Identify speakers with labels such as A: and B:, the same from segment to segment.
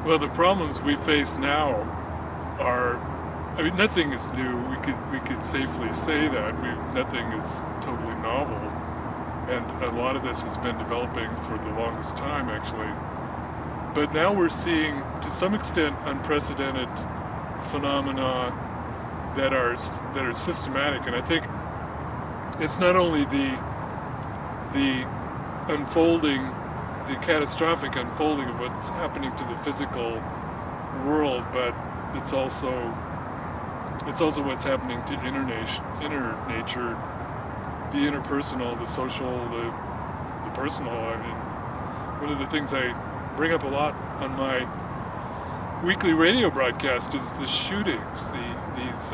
A: Well, the problems we face now are, I mean, nothing is new. We could safely say that. Nothing is totally novel. And a lot of this has been developing for the longest time, actually. But now we're seeing, to some extent, unprecedented phenomena that are systematic. And I think it's not only the unfolding, the catastrophic unfolding of what's happening to the physical world, but it's also what's happening to inner nature, the interpersonal, the social, the personal. I mean, one of the things I bring up a lot on my weekly radio broadcast is the shootings, these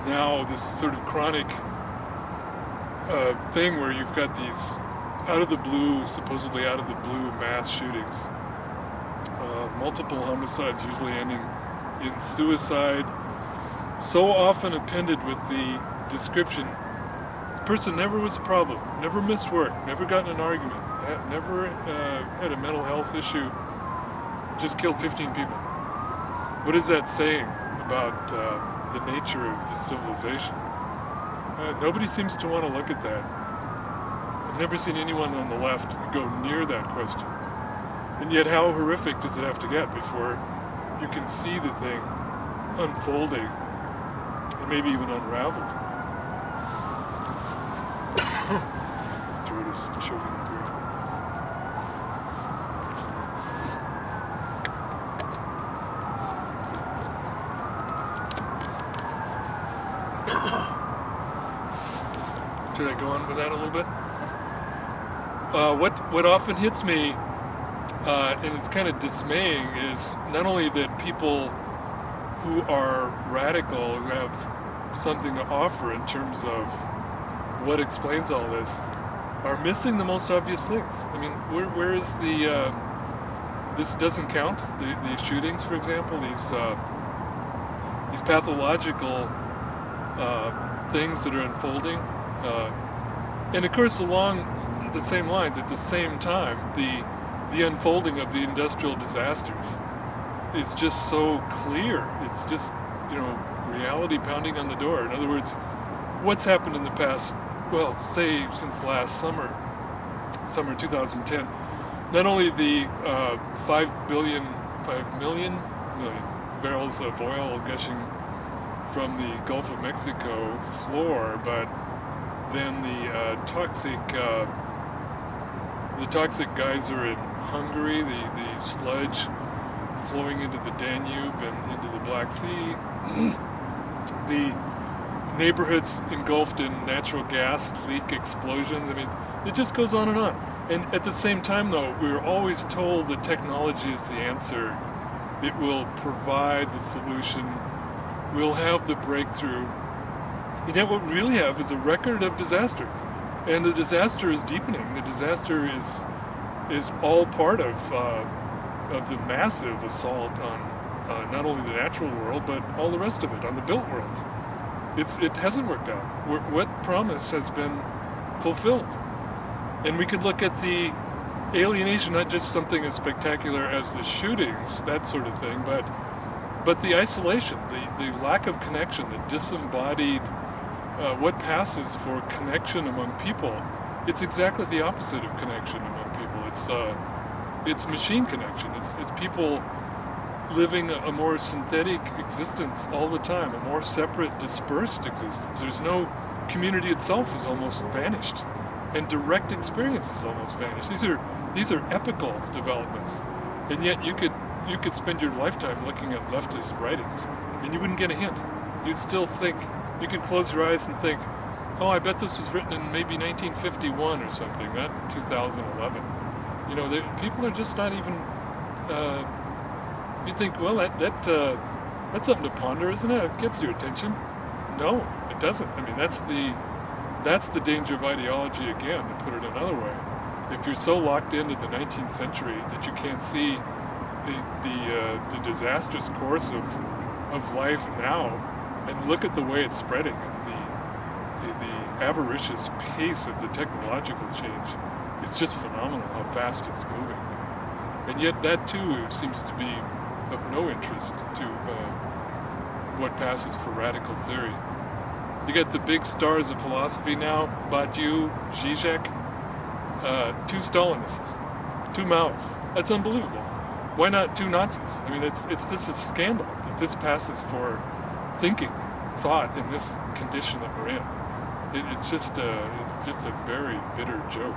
A: now this sort of chronic thing where you've got these supposedly out of the blue mass shootings, multiple homicides usually ending in suicide, so often appended with the description, this person never was a problem, never missed work, never got in an argument, never had a mental health issue, just killed 15 people. What is that saying about the nature of this civilization? Nobody seems to want to look at that. I've never seen anyone on the left go near that question. And yet how horrific does it have to get before you can see the thing unfolding and maybe even unraveled? Throat is choking up here. Should I go on with that a little bit? What often hits me, and it's kind of dismaying, is not only that people who are radical, who have something to offer in terms of what explains all this, are missing the most obvious things. I mean, where is the, this doesn't count, the shootings, for example, these pathological things that are unfolding. And of course, along the same lines, at the same time, the unfolding of the industrial disasters is just so clear. It's just, reality pounding on the door. In other words, what's happened in the past, well, say since last summer 2010, not only the 5 million barrels of oil gushing from the Gulf of Mexico floor, but then the toxic geyser in Hungary, the sludge flowing into the Danube and into the Black Sea, the neighborhoods engulfed in natural gas leak explosions. I mean, it just goes on and on. And at the same time, though, we're always told that technology is the answer. It will provide the solution. We'll have the breakthrough. And yet what we really have is a record of disaster. And the disaster is deepening. The disaster is all part of the massive assault on not only the natural world, but all the rest of it, on the built world. It hasn't worked out. What promise has been fulfilled? And we could look at the alienation, not just something as spectacular as the shootings, that sort of thing, but the isolation, the lack of connection, the disembodied, what passes for connection among people. It's exactly the opposite of connection among people. It's machine connection. It's people living a more synthetic existence all the time, a more separate, dispersed existence. There's no community itself is almost vanished, and direct experience is almost vanished. These are epical developments, and yet you could spend your lifetime looking at leftist writings, and you wouldn't get a hint. You'd still think, you could close your eyes and think, oh, I bet this was written in maybe 1951 or something, not 2011. People are just not even. You think, well, that's something to ponder, isn't it? It gets your attention. No, it doesn't. I mean, that's the danger of ideology again, to put it another way. If you're so locked into the 19th century that you can't see the disastrous course of life now, and look at the way it's spreading, and the avaricious pace of the technological change, it's just phenomenal how fast it's moving. And yet that too seems to be of no interest to what passes for radical theory. You get the big stars of philosophy now, Badiou, Zizek, 2 Stalinists, 2 Maoists. That's unbelievable. Why not 2 Nazis? I mean, it's just a scandal that this passes for thinking, thought in this condition that we're in. It's just a very bitter joke.